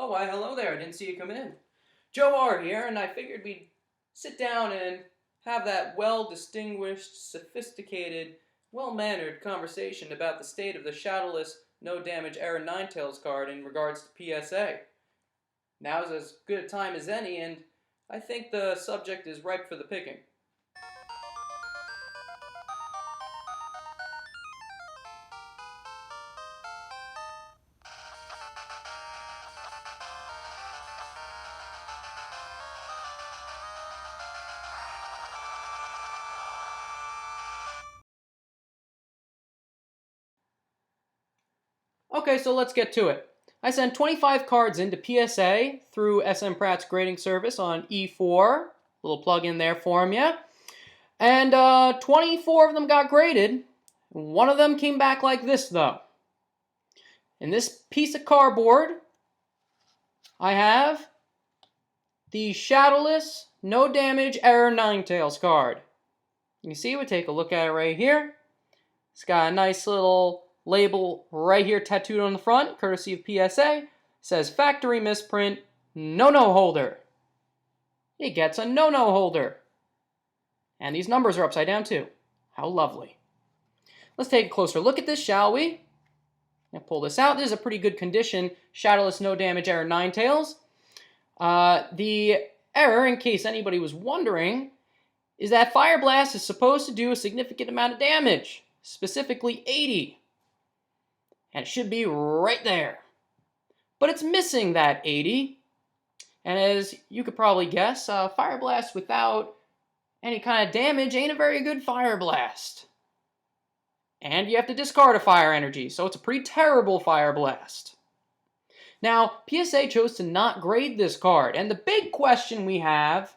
Oh, why, hello there. I didn't see you come in. Joe R here, and I figured we'd sit down and have that well-distinguished, sophisticated, well-mannered conversation about the state of the Shadowless, no-damage error Ninetales card in regards to PSA. Now's as good a time as any, and I think the subject is ripe for the picking. Okay, so let's get to it. I sent 25 cards into PSA through SM Pratt's grading service on E4. Little plug in there for you. And 24 of them got graded. One of them came back like this, though. In this piece of cardboard, I have the Shadowless No Damage Error Ninetales card. You see, we take a look at it right here. It's got a nice little label right here tattooed on the front, courtesy of PSA. It says factory misprint, no-no holder. It gets a no-no holder. And these numbers are upside down too. How lovely. Let's take a closer look at this, shall we? I'll pull this out. This is a pretty good condition Shadowless No Damage Error Ninetales. The error, in case anybody was wondering, is that Fire Blast is supposed to do a significant amount of damage, specifically 80. And it should be right there. But it's missing that 80. And as you could probably guess, Fire Blast without any kind of damage ain't a very good Fire Blast. And you have to discard a Fire Energy, so it's a pretty terrible Fire Blast. Now, PSA chose to not grade this card, and the big question we have,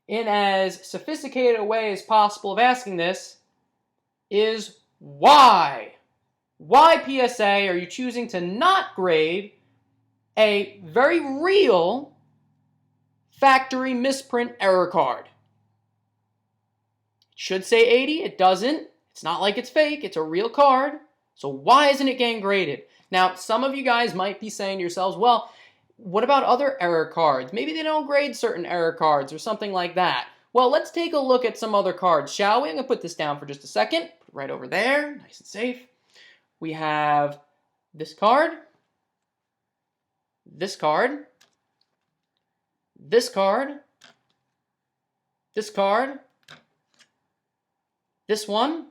in as sophisticated a way as possible of asking this, is why? Why, PSA, are you choosing to not grade a very real factory misprint error card? It should say 80, it doesn't. It's not like it's fake, it's a real card. So why isn't it getting graded? Now, some of you guys might be saying to yourselves, well, what about other error cards? Maybe they don't grade certain error cards or something like that. Well, let's take a look at some other cards, shall we? I'm going to put this down for just a second. Put it right over there, nice and safe. We have this card, this card, this card, this card, this one,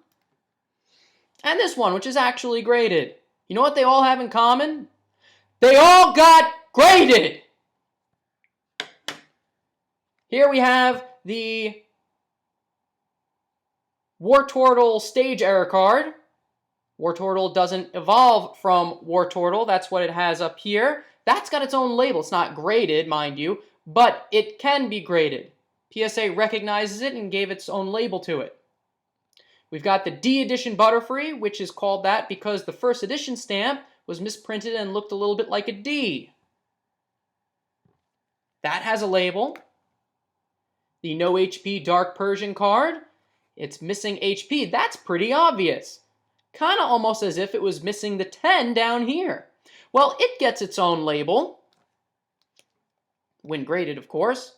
and this one, which is actually graded. You know what they all have in common? They all got graded! Here we have the Wartortle stage error card. Wartortle doesn't evolve from Wartortle. That's what it has up here. That's got its own label. It's not graded, mind you, but it can be graded. PSA recognizes it and gave its own label to it. We've got the D edition Butterfree, which is called that because the first edition stamp was misprinted and looked a little bit like a D. That has a label. The No HP Dark Persian card, it's missing HP. That's pretty obvious. Kind of almost as if it was missing the 10 down here. Well, it gets its own label. When graded, of course.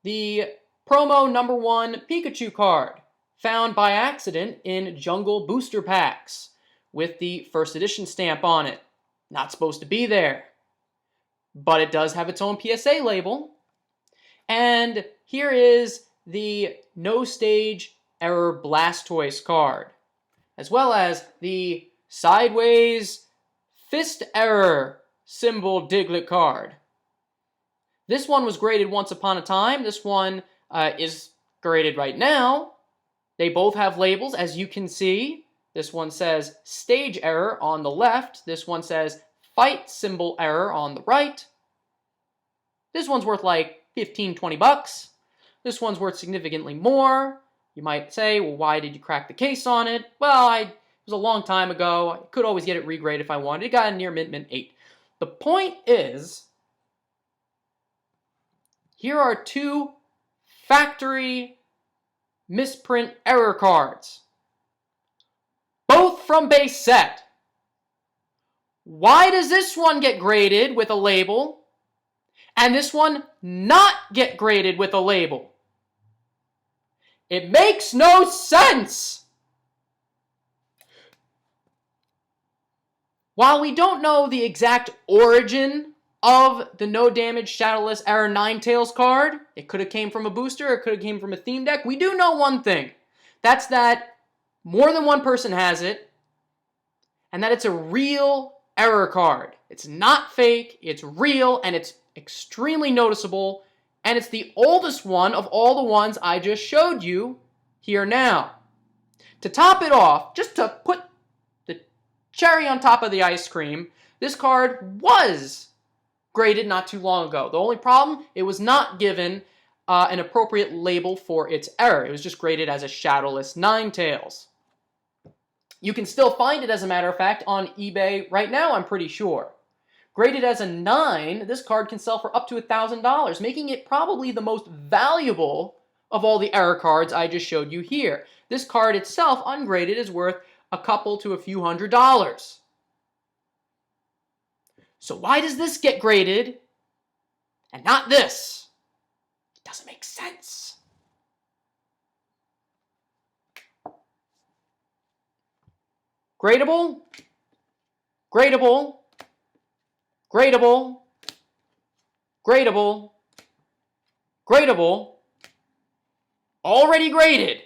The promo number 1 Pikachu card, found by accident in Jungle Booster Packs, with the first edition stamp on it. Not supposed to be there. But it does have its own PSA label. And here is the No Stage Error Blastoise card, as well as the Sideways Fist Error Symbol Diglett card. This one was graded once upon a time. This one is graded right now. They both have labels, as you can see. This one says Stage Error on the left. This one says Fight Symbol Error on the right. This one's worth like 15, 20 bucks. This one's worth significantly more. You might say, well, why did you crack the case on it? Well, it was a long time ago. I could always get it regraded if I wanted. It got a near mint 8. The point is, here are 2 factory misprint error cards. Both from base set. Why does this one get graded with a label and this one not get graded with a label? It makes no sense! While we don't know the exact origin of the no damage Shadowless Error Ninetales card, it could have came from a booster, it could have came from a theme deck, we do know one thing. That's that more than one person has it, and that it's a real error card. It's not fake, it's real, and it's extremely noticeable, and it's the oldest one of all the ones I just showed you here now. To top it off, just to put the cherry on top of the ice cream, this card was graded not too long ago. The only problem, it was not given an appropriate label for its error. It was just graded as a Shadowless Ninetales. You can still find it, as a matter of fact, on eBay right now, I'm pretty sure. Graded as a 9, this card can sell for up to $1,000, making it probably the most valuable of all the error cards I just showed you here. This card itself, ungraded, is worth a couple to a few $100s. So why does this get graded and not this? It doesn't make sense. Gradable, gradable, gradable, gradable, gradable, already graded.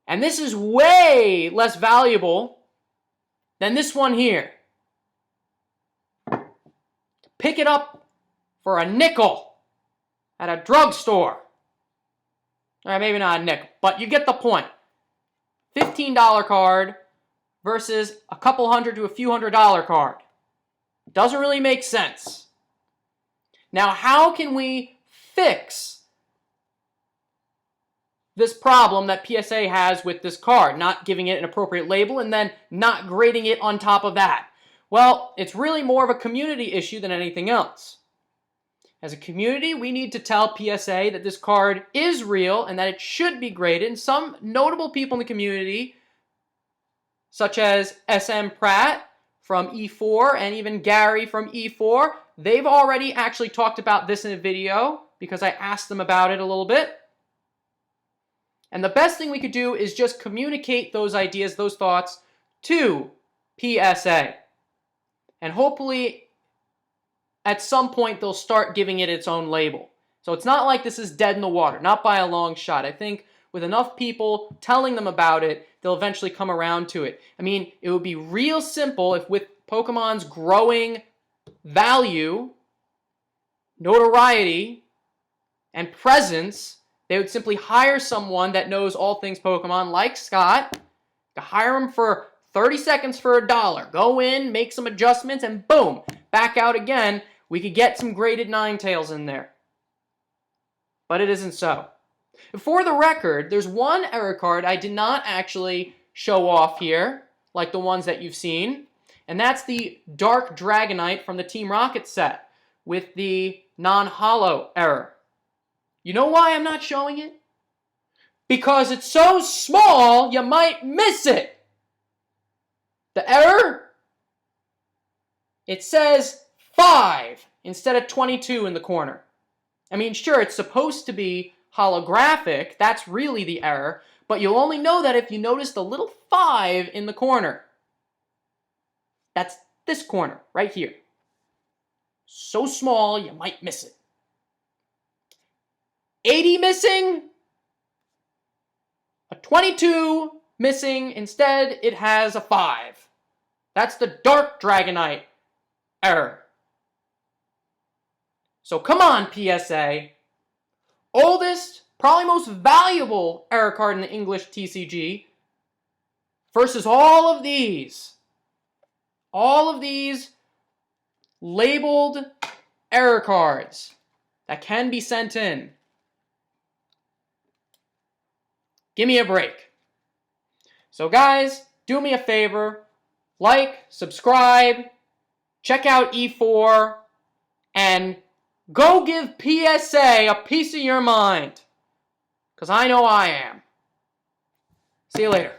And this is way less valuable than this one here. Pick it up for a nickel at a drugstore. All right, maybe not a nickel, but you get the point. $15 card versus a couple hundred to a few $100 card. Doesn't really make sense. Now, how can we fix this problem that PSA has with this card, not giving it an appropriate label and then not grading it on top of that? Well, it's really more of a community issue than anything else. As a community, we need to tell PSA that this card is real and that it should be graded. And some notable people in the community, such as SM Pratt from E4 and even Gary from E4, they've already actually talked about this in a video because I asked them about it a little bit. And the best thing we could do is just communicate those ideas, those thoughts to PSA. And hopefully at some point they'll start giving it its own label. So it's not like this is dead in the water, not by a long shot. I think with enough people telling them about it, they'll eventually come around to it. I mean, it would be real simple if with Pokemon's growing value, notoriety, and presence, they would simply hire someone that knows all things Pokemon, like Scott, to hire him for 30 seconds for $1. Go in, make some adjustments, and boom, back out again. We could get some graded Ninetales in there. But it isn't so. For the record, there's one error card I did not actually show off here, like the ones that you've seen, and that's the Dark Dragonite from the Team Rocket set with the non-holo error. You know why I'm not showing it? Because it's so small, you might miss it. The error? It says 5 instead of 22 in the corner. I mean, sure, it's supposed to be holographic. That's really the error. But you'll only know that if you notice the little 5 in the corner. That's this corner right here. So small, you might miss it. 80 missing. A 22 missing. Instead, it has a 5. That's the Dark Dragonite error. So come on, PSA. Oldest, probably most valuable error card in the English TCG versus all of these. All of these labeled error cards that can be sent in. Give me a break. So guys, do me a favor. Like, subscribe, check out E4, and go give PSA a piece of your mind. Because I know I am. See you later.